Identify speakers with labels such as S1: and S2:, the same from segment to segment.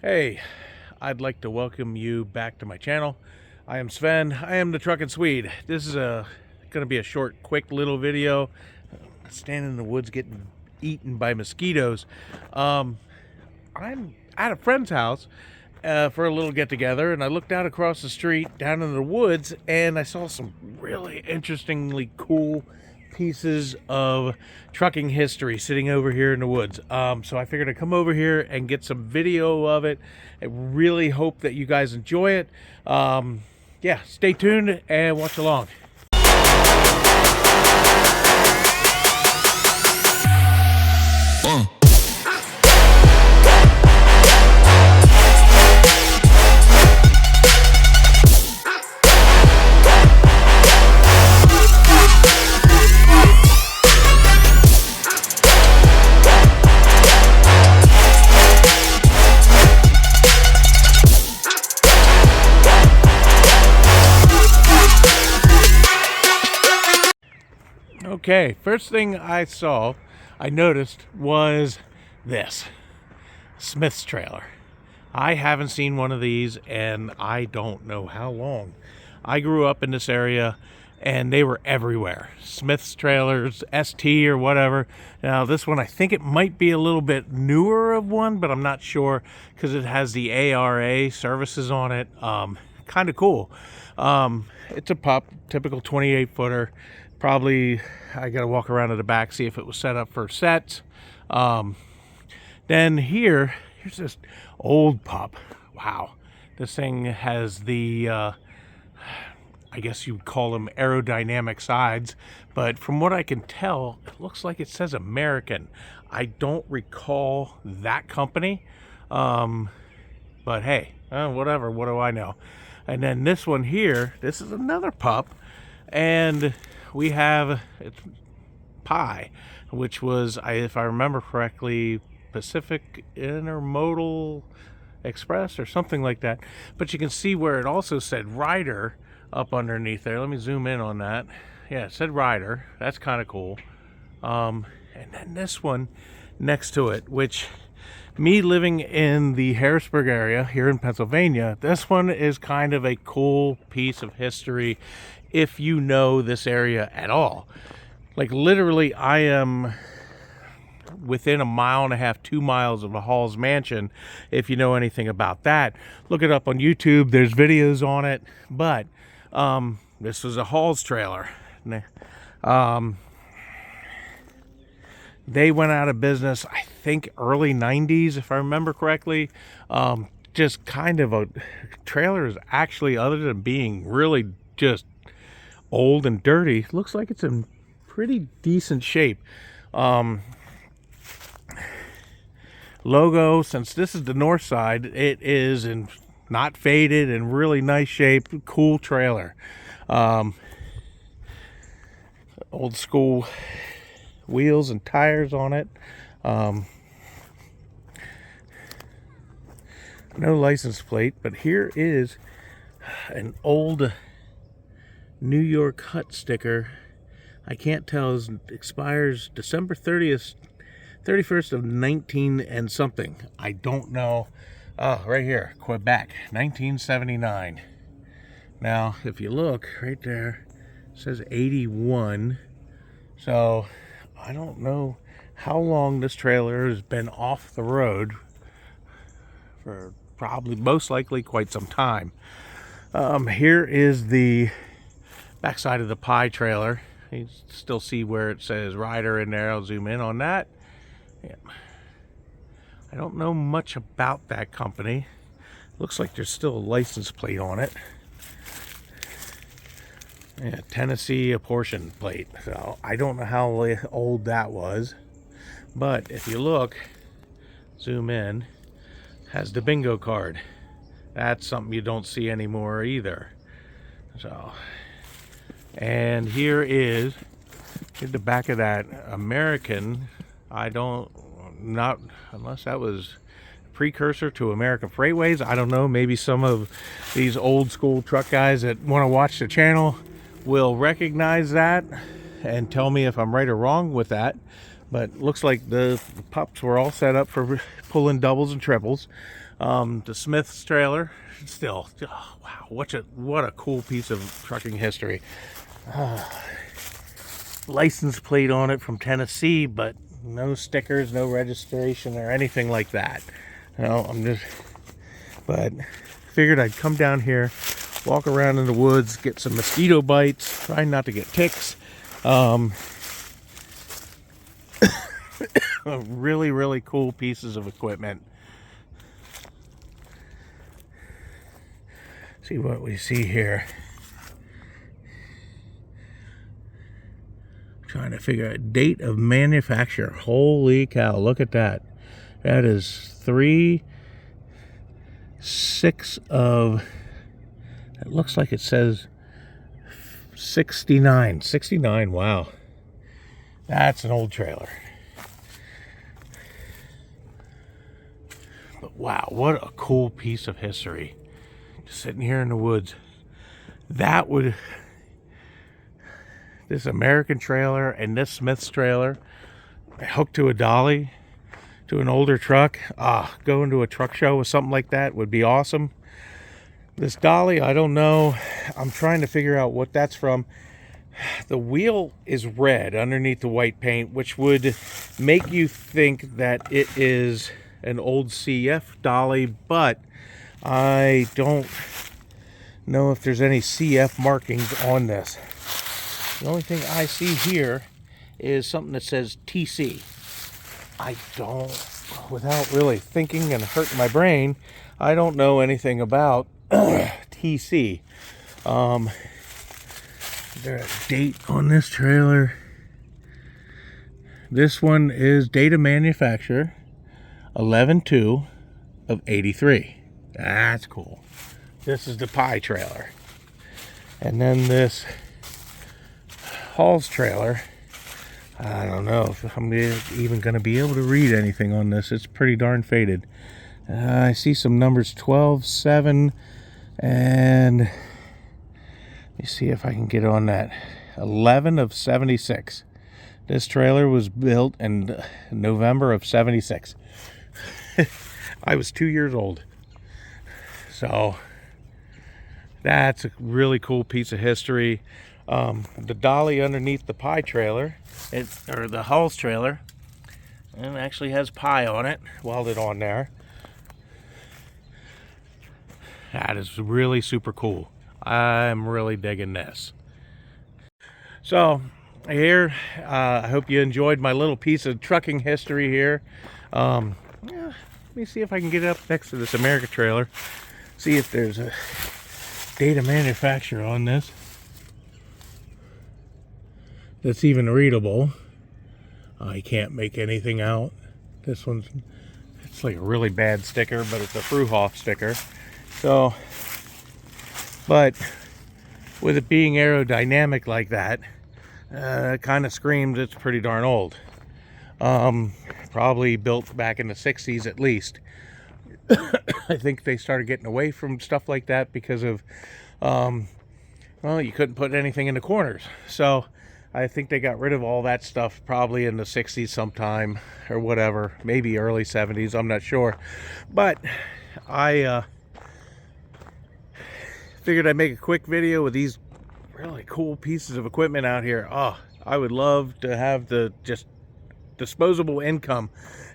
S1: Hey, I'd like to welcome you back to my channel. I am Sven. I am the Truckin' Swede. This is gonna be a short, quick little video. Standing in the woods getting eaten by mosquitoes. I'm at a friend's house for a little get together, and I looked out across the street down in the woods, and I saw some really interestingly cool pieces of trucking history sitting over here in the woods. So I figured I'd come over here and get some video of it. I really hope that you guys enjoy it. Yeah, stay tuned and watch along. Okay, first thing I noticed was this Smith's trailer. I haven't seen one of these and I don't know how long. I grew up in this area and they were everywhere. Smith's trailers, ST or whatever. Now this one, I think it might be a little bit newer of one, but I'm not sure because it has the ARA services on it. Kind of cool. It's a pup, typical 28 footer. Probably I gotta walk around to the back, see if it was set up for sets. Then here's this old pup. Wow, this thing has the I guess you'd call them aerodynamic sides, but from what I can tell, it looks like it says American. I don't recall that company, but hey, whatever, what do I know? And then this one here, this is another pup, and we have it's Pi, which was, if I remember correctly, Pacific Intermodal Express or something like that. But you can see where it also said Rider up underneath there. Let me zoom in on that. Yeah, it said Rider. That's kind of cool. And then this one next to it, which me living in the Harrisburg area here in Pennsylvania, this one is kind of a cool piece of history if you know this area at all. Like literally, I am within 1.5 miles, 2 miles of the Hall's Mansion. If you know anything about that, look it up on YouTube. There's videos on it. But this was a Hall's trailer. They went out of business, I think, early 90s, if I remember correctly. Just kind of a trailer is actually, other than being really just old and dirty, looks like it's in pretty decent shape. Logo, since this is the north side, it is in not faded and really nice shape. Cool trailer. Old school wheels and tires on it. No license plate, but here is an old New York Hut sticker. I can't tell, it expires December 31st of 19 and something. I don't know. Oh, right here, Quebec, 1979. Now, if you look right there, it says 81. So I don't know how long this trailer has been off the road, for probably most likely quite some time. Here is the backside of the Pi trailer. You still see where it says Rider in there. I'll zoom in on that. Yeah. I don't know much about that company. Looks like there's still a license plate on it. Yeah, Tennessee apportion plate. So I don't know how old that was. But if you look, zoom in, has the bingo card. That's something you don't see anymore either. So, and here's the back of that American. Not unless that was precursor to American Freightways. I don't know. Maybe some of these old school truck guys that want to watch the channel will recognize that and tell me if I'm right or wrong with that. But looks like the pups were all set up for pulling doubles and triples. The Smith's trailer, still, oh, wow, what a cool piece of trucking history. License plate on it from Tennessee, but no stickers, no registration or anything like that. But figured I'd come down here, walk around in the woods, get some mosquito bites, try not to get ticks. Really, really cool pieces of equipment. See what we see here. Trying to figure out date of manufacture. Holy cow, look at that. That is 3/6 of, it looks like it says 69. 69, wow. That's an old trailer. But wow, what a cool piece of history. Just sitting here in the woods. This American trailer and this Smith's trailer hooked to a dolly, to an older truck. Going to a truck show with something like that would be awesome. This dolly, I don't know. I'm trying to figure out what that's from. The wheel is red underneath the white paint, which would make you think that it is an old CF dolly, but I don't know if there's any CF markings on this. The only thing I see here is something that says TC. Without really thinking and hurting my brain, I don't know anything about TC. Is there a date on this trailer? This one is date of manufacture 11/2 of 83. That's cool. This is the pie trailer. And then this Hall's trailer, I don't know if I'm even going to be able to read anything on this. It's pretty darn faded. I see some numbers 12, 7, and let me see if I can get on that. 11 of 76. This trailer was built in November of 76. I was 2 years old. So that's a really cool piece of history. The dolly underneath the pie trailer, or the Hall's trailer, and it actually has pie on it, welded on there. That is really super cool. I'm really digging this. So here, I hope you enjoyed my little piece of trucking history here. Let me see if I can get it up next to this America trailer, see if there's a date of manufacture on this that's even readable. I can't make anything out. This one's, it's like a really bad sticker, but it's a Fruhoff sticker. So, but with it being aerodynamic like that, it kind of screams it's pretty darn old. Probably built back in the 60s at least. I think they started getting away from stuff like that because of, well, you couldn't put anything in the corners. So I think they got rid of all that stuff probably in the 60s sometime or whatever, maybe early 70s, I'm not sure. But I figured I'd make a quick video with these really cool pieces of equipment out here. I would love to have the just disposable income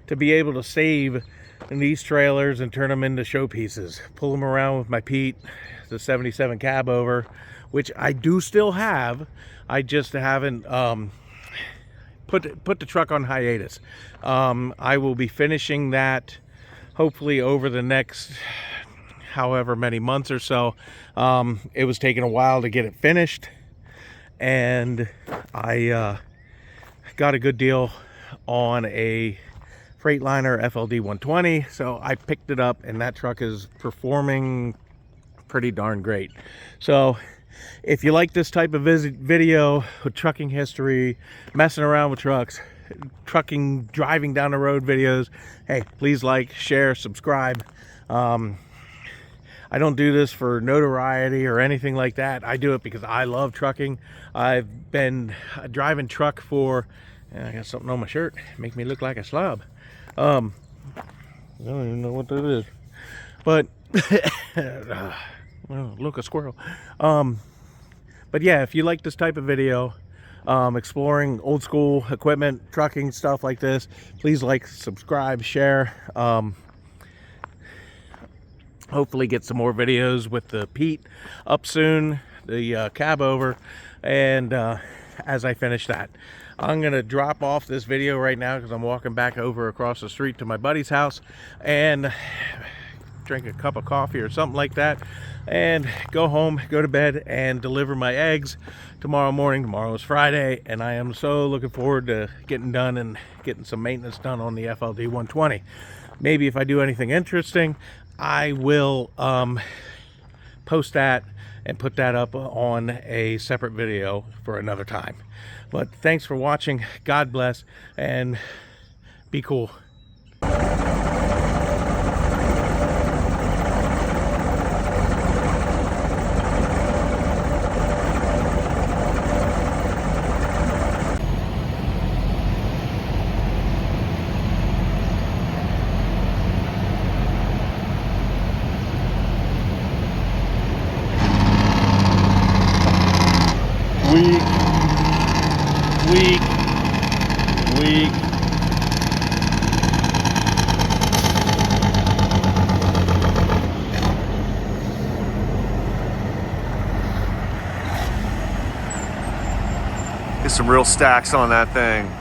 S1: to be able to save in these trailers and turn them into showpieces. Pull them around with my Pete, the 77 cab over, which I do still have. I just haven't put the truck on hiatus. I will be finishing that hopefully over the next however many months or so. It was taking a while to get it finished, and I got a good deal on a Freightliner FLD 120, so I picked it up, and that truck is performing pretty darn great. So if you like this type of video with trucking history, messing around with trucks, trucking, driving down the road videos, hey, please like, share, subscribe. I don't do this for notoriety or anything like that. I do it because I love trucking. I've been driving truck for And I got something on my shirt, make me look like a slob. I don't even know what that is. But well, look, a squirrel. But yeah, if you like this type of video, exploring old school equipment, trucking, stuff like this, please like, subscribe, share. Hopefully get some more videos with the Pete up soon, the cab over, and as I finish that, I'm gonna drop off this video right now because I'm walking back over across the street to my buddy's house and drink a cup of coffee or something like that, and go home, go to bed, and deliver my eggs tomorrow morning. Tomorrow is Friday, and I am so looking forward to getting done and getting some maintenance done on the FLD 120. Maybe if I do anything interesting, I will post that and put that up on a separate video for another time. But thanks for watching. God bless, and be cool. Weak.
S2: Get some real stacks on that thing.